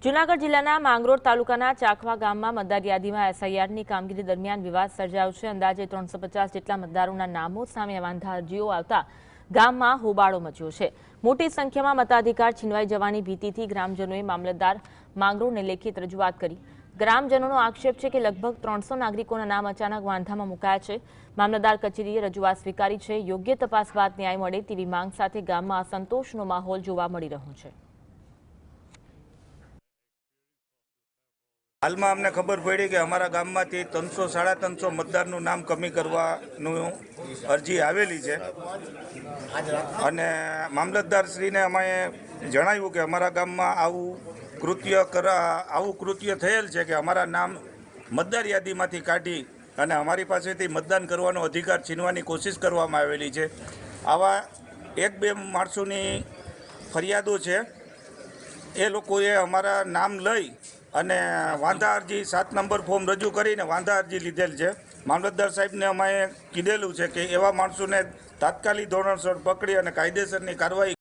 જૂનાગઢ જિલ્લાના માંગરોળ તાલુકાના ચાખવા ગામમાં મતદાર યાદીમાં એસઆઈઆરની કામગીરી દરમિયાન વિવાદ સર્જાયો છે। અંદાજે 350 જેટલા મતદારોના નામો સામે વાંધા અરજીઓ આવતા ગામમાં હોબાળો મચ્યો છે। મોટી સંખ્યામાં મતાધિકાર છીનવાઈ જવાની ભીતિથી ગ્રામજનોએ મામલતદાર માંગરોળને લેખિત રજૂઆત કરી। ગ્રામજનોનો આક્ષેપ છે કે લગભગ 300 નાગરિકોના નામ અચાનક વાંધામાં મુકાયા છે। મામલતદાર કચેરીએ રજૂઆત સ્વીકારી છે। યોગ્ય તપાસ બાદ ન્યાય મળે તેવી માંગ સાથે ગામમાં અસંતોષનો માહોલ જોવા મળી રહ્યો છે। હાલમાં અમને ખબર પડી કે અમારા ગામમાંથી 300-350 મતદારનું નામ કમી કરવાનું અરજી આવેલી છે અને મામલતદારશ્રીને અમે જણાવ્યું કે અમારા ગામમાં આવું કૃત્ય થયેલ છે કે અમારા નામ મતદાર યાદીમાંથી કાઢી અને અમારી પાસેથી મતદાન કરવાનો અધિકાર છીનવાની કોશિશ કરવામાં આવેલી છે। આવા 1-2 માણસોની ફરિયાદો છે। એ લોકોએ અમારા નામ લઈ અને વાંધા અરજી 7 નંબર ફોર્મ રજૂ કરીને વાંધા અરજી લીધેલ છે। મામલતદાર સાહેબને અમે કીધેલું છે કે એવા માણસોને તાત્કાલિક ધોરણસર પકડી અને કાયદેસરની કાર્યવાહી